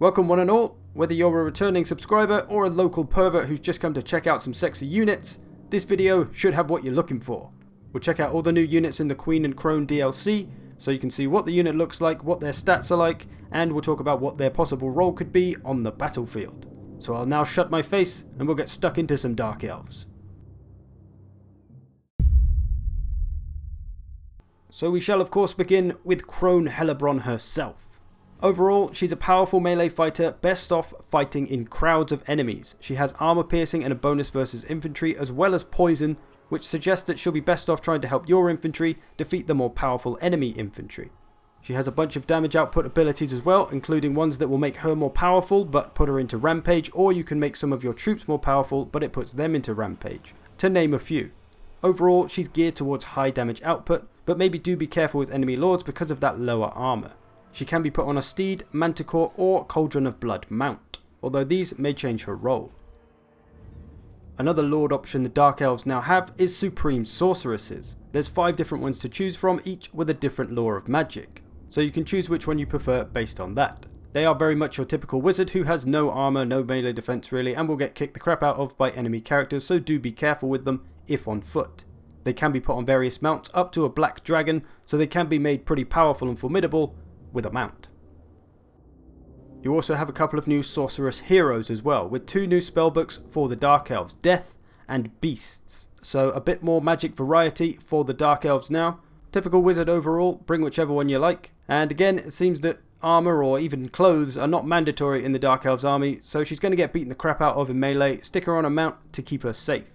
Welcome one and all, whether you're a returning subscriber or a local pervert who's just come to check out some sexy units, this video should have what you're looking for. We'll check out all the new units in the Queen and Crone DLC, so you can see what the unit looks like, what their stats are like, and we'll talk about what their possible role could be on the battlefield. So I'll now shut my face and we'll get stuck into some Dark Elves. So we shall of course begin with Crone herself. Overall, she's a powerful melee fighter, best off fighting in crowds of enemies. She has armor piercing and a bonus versus infantry, as well as poison, which suggests that she'll be best off trying to help your infantry defeat the more powerful enemy infantry. She has a bunch of damage output abilities as well, including ones that will make her more powerful but put her into rampage, or you can make some of your troops more powerful but it puts them into rampage, to name a few. Overall, she's geared towards high damage output, but maybe do be careful with enemy lords because of that lower armor. She can be put on a steed, Manticore or Cauldron of Blood mount, although these may change her role. Another lord option the Dark Elves now have is Supreme Sorceresses. There's 5 different ones to choose from, each with a different lore of magic, so you can choose which one you prefer based on that. They are very much your typical wizard who has no armor, no melee defense really, and will get kicked the crap out of by enemy characters, so do be careful with them if on foot. They can be put on various mounts up to a black dragon, so they can be made pretty powerful and formidable with a mount. You also have a couple of new Sorceress heroes as well, with 2 new spellbooks for the Dark Elves, Death and Beasts. So a bit more magic variety for the Dark Elves now. Typical wizard overall, bring whichever one you like. And again, it seems that armor or even clothes are not mandatory in the Dark Elves army, so she's going to get beaten the crap out of in melee. Stick her on a mount to keep her safe.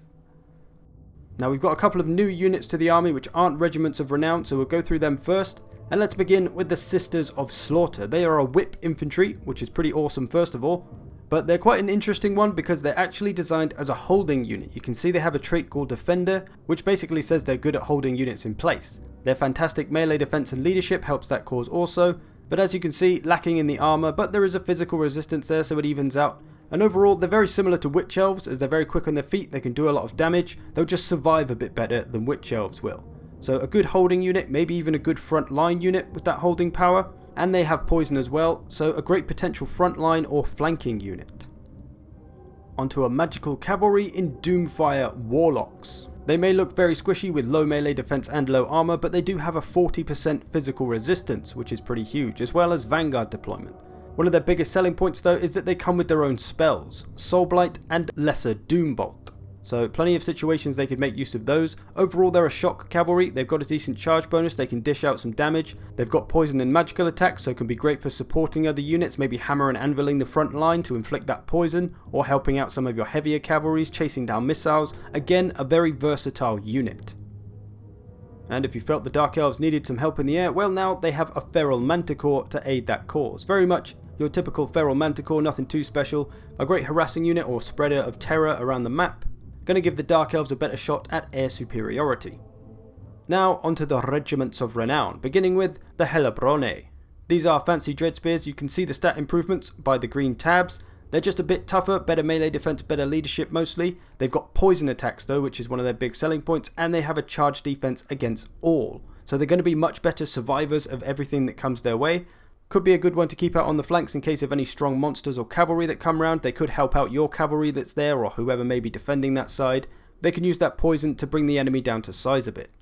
Now we've got a couple of new units to the army which aren't regiments of renown, so we'll go through them first. And let's begin with the Sisters of Slaughter. They are a whip infantry, which is pretty awesome first of all, but they're quite an interesting one because they're actually designed as a holding unit. You can see they have a trait called Defender, which basically says they're good at holding units in place. Their fantastic melee defense and leadership helps that cause also, but as you can see, lacking in the armor, but there is a physical resistance there, so it evens out. And overall, they're very similar to Witch Elves, as they're very quick on their feet, they can do a lot of damage, they'll just survive a bit better than Witch Elves will. So a good holding unit, maybe even a good front line unit with that holding power, and they have poison as well, so a great potential front line or flanking unit. Onto a magical cavalry in Doomfire Warlocks. They may look very squishy with low melee defense and low armor, but they do have a 40% physical resistance, which is pretty huge, as well as Vanguard Deployment. One of their biggest selling points though is that they come with their own spells, Soul Blight and Lesser Doombolt. So plenty of situations they could make use of those. Overall they're a shock cavalry, they've got a decent charge bonus, they can dish out some damage. They've got poison and magical attacks, so can be great for supporting other units, maybe hammer and anviling the front line to inflict that poison, or helping out some of your heavier cavalries, chasing down missiles. Again, a very versatile unit. And if you felt the Dark Elves needed some help in the air, well now they have a Feral Manticore to aid that cause. Very much your typical Feral Manticore, nothing too special. A great harassing unit or spreader of terror around the map. Going to give the Dark Elves a better shot at air superiority. Now onto the regiments of renown, beginning with the Helebrone. These are fancy dread spears. You can see the stat improvements by the green tabs. They're just a bit tougher, better melee defense, better leadership mostly. They've got poison attacks though, which is one of their big selling points, and they have a charge defense against all. So they're going to be much better survivors of everything that comes their way. Could be a good one to keep out on the flanks in case of any strong monsters or cavalry that come round. They could help out your cavalry that's there or whoever may be defending that side. They can use that poison to bring the enemy down to size a bit.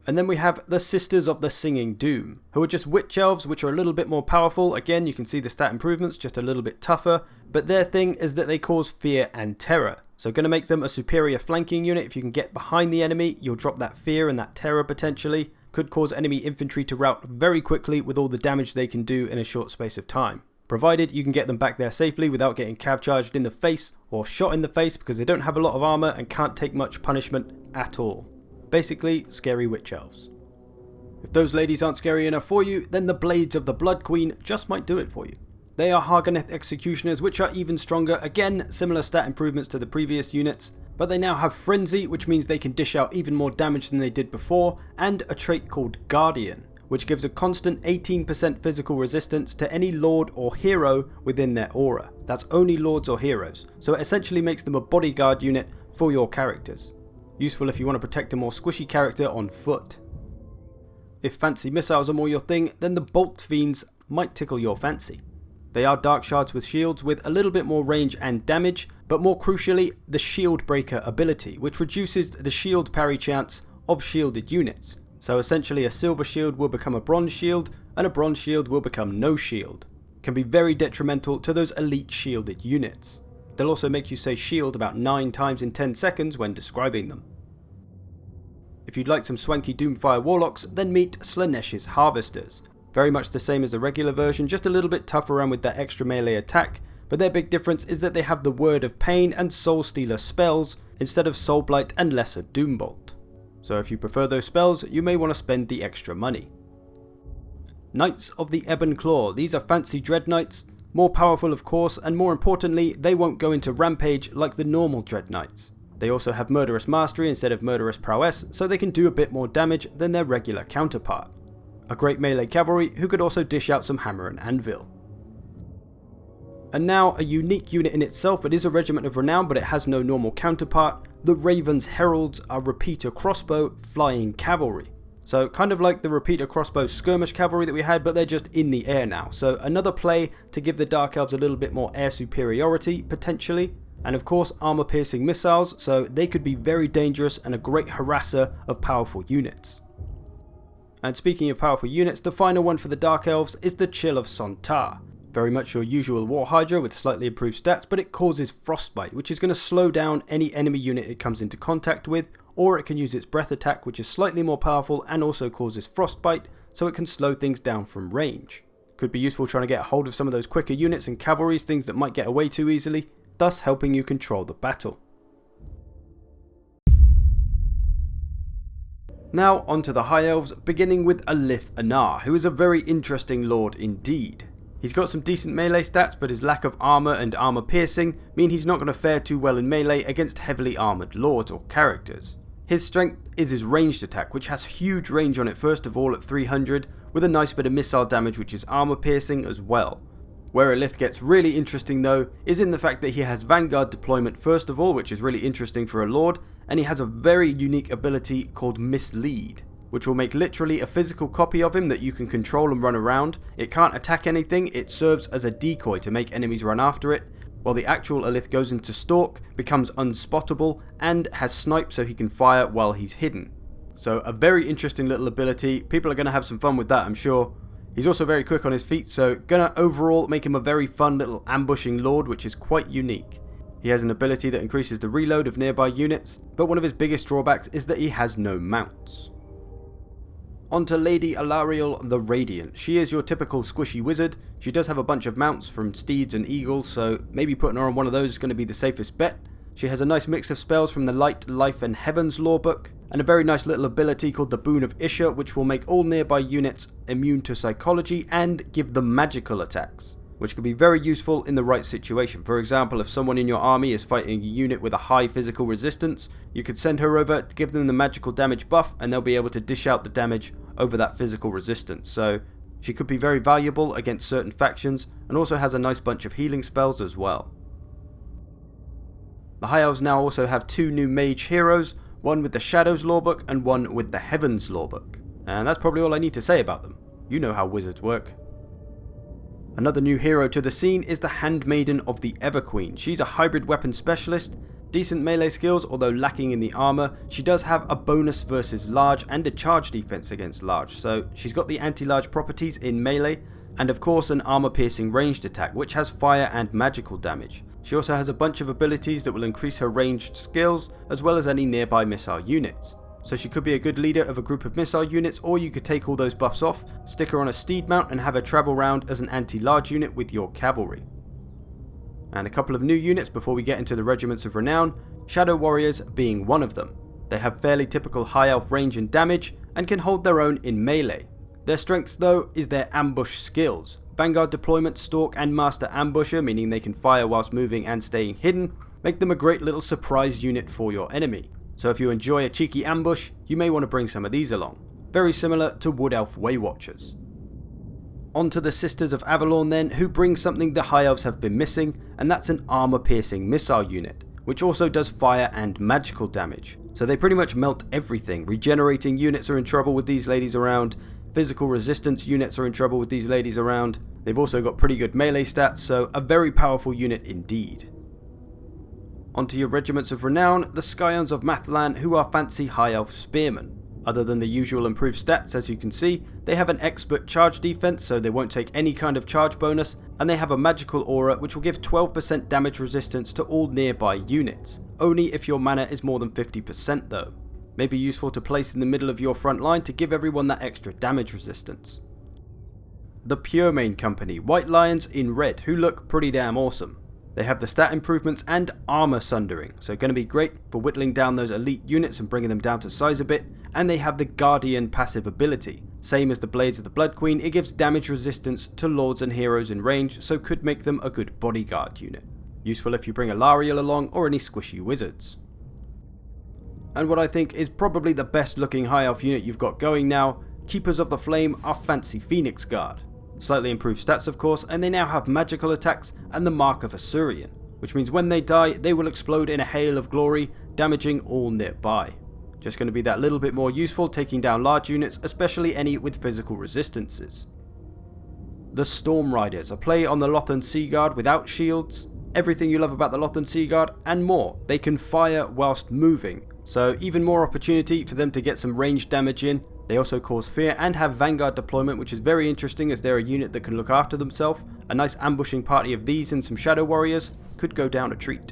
And then we have the Sisters of the Singing Doom, who are just Witch Elves, which are a little bit more powerful. Again, you can see the stat improvements, just a little bit tougher. But their thing is that they cause fear and terror. So going to make them a superior flanking unit. If you can get behind the enemy, you'll drop that fear and that terror potentially. Could cause enemy infantry to rout very quickly with all the damage they can do in a short space of time. Provided you can get them back there safely without getting cav charged in the face or shot in the face, because they don't have a lot of armor and can't take much punishment at all. Basically, scary Witch Elves. If those ladies aren't scary enough for you, then the Blades of the Blood Queen just might do it for you. They are Harganeth Executioners, which are even stronger. Again, similar stat improvements to the previous units. But they now have Frenzy, which means they can dish out even more damage than they did before, and a trait called Guardian, which gives a constant 18% physical resistance to any lord or hero within their aura. That's only lords or heroes, so it essentially makes them a bodyguard unit for your characters. Useful if you want to protect a more squishy character on foot. If fancy missiles are more your thing, then the Bolt Fiends might tickle your fancy. They are dark shards with shields with a little bit more range and damage, but more crucially, the shield breaker ability, which reduces the shield parry chance of shielded units. So essentially a silver shield will become a bronze shield, and a bronze shield will become no shield. Can be very detrimental to those elite shielded units. They'll also make you say shield about 9 times in 10 seconds when describing them. If you'd like some swanky Doomfire Warlocks, then meet Slaaneish's Harvesters. Very much the same as the regular version, just a little bit tougher around with that extra melee attack, but their big difference is that they have the Word of Pain and Soul Stealer spells instead of Soul Blight and Lesser Doombolt. So if you prefer those spells, you may want to spend the extra money. Knights of the Ebon Claw. These are fancy Dread Knights, more powerful of course, and more importantly, they won't go into rampage like the normal Dread Knights. They also have Murderous Mastery instead of Murderous Prowess, so they can do a bit more damage than their regular counterpart. A great melee cavalry who could also dish out some hammer and anvil. And now a unique unit in itself. It is a regiment of renown, but it has no normal counterpart. The Raven's Heralds are repeater crossbow flying cavalry. So kind of like the repeater crossbow skirmish cavalry that we had, but they're just in the air now. So another play to give the Dark Elves a little bit more air superiority potentially. And of course armor piercing missiles, so they could be very dangerous and a great harasser of powerful units. And speaking of powerful units, the final one for the Dark Elves is the Chill of Sontar. Very much your usual War Hydra with slightly improved stats, but it causes Frostbite, which is going to slow down any enemy unit it comes into contact with, or it can use its Breath attack, which is slightly more powerful and also causes Frostbite, so it can slow things down from range. Could be useful trying to get a hold of some of those quicker units and cavalries, things that might get away too easily, thus helping you control the battle. Now onto the High Elves, beginning with Alith Anar, who is a very interesting lord indeed. He's got some decent melee stats, but his lack of armor and armor piercing mean he's not going to fare too well in melee against heavily armored lords or characters. His strength is his ranged attack, which has huge range on it first of all at 300, with a nice bit of missile damage which is armor piercing as well. Where Alith gets really interesting though, is in the fact that he has Vanguard Deployment first of all, which is really interesting for a lord, and he has a very unique ability called Mislead, which will make literally a physical copy of him that you can control and run around. It can't attack anything, it serves as a decoy to make enemies run after it, while the actual Alith goes into stalk, becomes unspottable, and has snipe so he can fire while he's hidden. So a very interesting little ability, people are going to have some fun with that I'm sure. He's also very quick on his feet, so gonna overall make him a very fun little ambushing lord, which is quite unique. He has an ability that increases the reload of nearby units, but one of his biggest drawbacks is that he has no mounts. Onto Lady Alariel the Radiant. She is your typical squishy wizard. She does have a bunch of mounts from steeds and eagles, so maybe putting her on one of those is going to be the safest bet. She has a nice mix of spells from the Light, Life and Heavens lore book, and a very nice little ability called the Boon of Isha, which will make all nearby units immune to psychology and give them magical attacks, which can be very useful in the right situation. For example, if someone in your army is fighting a unit with a high physical resistance, you could send her over to give them the magical damage buff, and they'll be able to dish out the damage over that physical resistance. So she could be very valuable against certain factions, and also has a nice bunch of healing spells as well. The High Elves now also have 2 new Mage Heroes, one with the Shadows lorebook and one with the Heavens lorebook. And that's probably all I need to say about them. You know how wizards work. Another new hero to the scene is the Handmaiden of the Everqueen. She's a hybrid weapon specialist, decent melee skills although lacking in the armor. She does have a bonus versus large and a charge defense against large, so she's got the anti-large properties in melee, and of course an armor piercing ranged attack which has fire and magical damage. She also has a bunch of abilities that will increase her ranged skills as well as any nearby missile units. So she could be a good leader of a group of missile units, or you could take all those buffs off, stick her on a steed mount and have her travel around as an anti-large unit with your cavalry. And a couple of new units before we get into the regiments of renown, Shadow Warriors being one of them. They have fairly typical high elf range and damage and can hold their own in melee. Their strengths though is their ambush skills. Vanguard Deployment, Stalk and Master Ambusher, meaning they can fire whilst moving and staying hidden, make them a great little surprise unit for your enemy. So if you enjoy a cheeky ambush, you may want to bring some of these along. Very similar to Wood Elf Waywatchers. On to the Sisters of Avalon then, who bring something the High Elves have been missing, and that's an armor-piercing missile unit, which also does fire and magical damage. So they pretty much melt everything. Regenerating units are in trouble with these ladies around. Physical resistance units are in trouble with these ladies around. They've also got pretty good melee stats, so a very powerful unit indeed. Onto your regiments of renown, the Scions of Mathlan, who are fancy High Elf spearmen. Other than the usual improved stats, as you can see, they have an expert charge defense, so they won't take any kind of charge bonus, and they have a magical aura which will give 12% damage resistance to all nearby units. Only if your mana is more than 50% though. May be useful to place in the middle of your front line to give everyone that extra damage resistance. The Pure Main Company, White Lions in red, who look pretty damn awesome. They have the stat improvements and armor sundering, so going to be great for whittling down those elite units and bringing them down to size a bit, and they have the Guardian passive ability. Same as the Blades of the Blood Queen, it gives damage resistance to lords and heroes in range, so could make them a good bodyguard unit. Useful if you bring a Lariel along or any squishy wizards. And what I think is probably the best looking High Elf unit you've got going now, Keepers of the Flame are fancy Phoenix Guard. Slightly improved stats of course, and they now have magical attacks and the Mark of Asuryan, which means when they die they will explode in a hail of glory, damaging all nearby. Just going to be that little bit more useful taking down large units, especially any with physical resistances. The Storm Riders, a play on the Lothern Sea Guard without shields. Everything you love about the Lothern Sea Guard and more. They can fire whilst moving, so even more opportunity for them to get some ranged damage in. They also cause fear and have Vanguard Deployment, which is very interesting as they're a unit that can look after themselves. A nice ambushing party of these and some Shadow Warriors could go down a treat.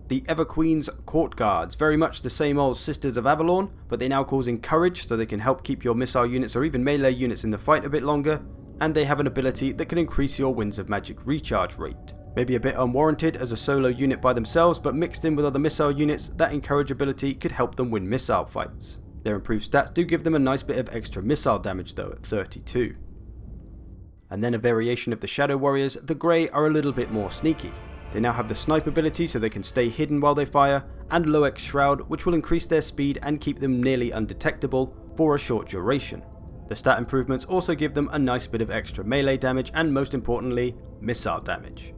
The Everqueen's Court Guards, very much the same old Sisters of Avalon, but they now cause Encourage, so they can help keep your missile units or even melee units in the fight a bit longer, and they have an ability that can increase your Winds of Magic recharge rate. Maybe a bit unwarranted as a solo unit by themselves, but mixed in with other missile units, that Encourage ability could help them win missile fights. Their improved stats do give them a nice bit of extra missile damage though at 32. And then a variation of the Shadow Warriors, the Grey are a little bit more sneaky. They now have the Snipe ability so they can stay hidden while they fire, and Loex Shroud, which will increase their speed and keep them nearly undetectable for a short duration. The stat improvements also give them a nice bit of extra melee damage and most importantly, missile damage.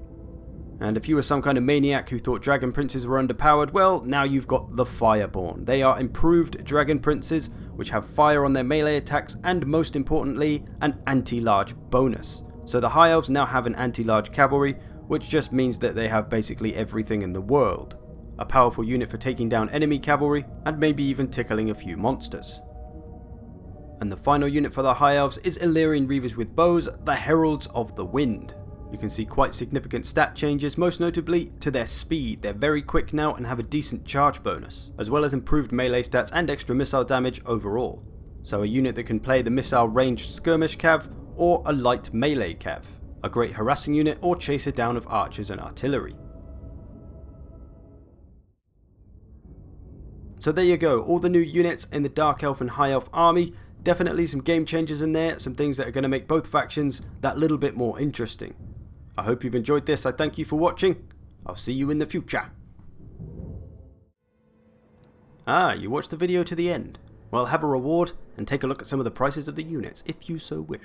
And if you were some kind of maniac who thought Dragon Princes were underpowered, well, now you've got the Fireborn. They are improved Dragon Princes, which have fire on their melee attacks and most importantly, an anti-large bonus. So the High Elves now have an anti-large cavalry, which just means that they have basically everything in the world. A powerful unit for taking down enemy cavalry, and maybe even tickling a few monsters. And the final unit for the High Elves is Illyrian Reavers with bows, the Heralds of the Wind. You can see quite significant stat changes, most notably to their speed. They're very quick now and have a decent charge bonus, as well as improved melee stats and extra missile damage overall. So a unit that can play the missile ranged skirmish cav, or a light melee cav. A great harassing unit or chaser down of archers and artillery. So there you go, all the new units in the Dark Elf and High Elf army. Definitely some game changers in there, some things that are going to make both factions that little bit more interesting. I hope you've enjoyed this, I thank you for watching, I'll see you in the future. You watched the video to the end. Well, have a reward and take a look at some of the prices of the units if you so wish.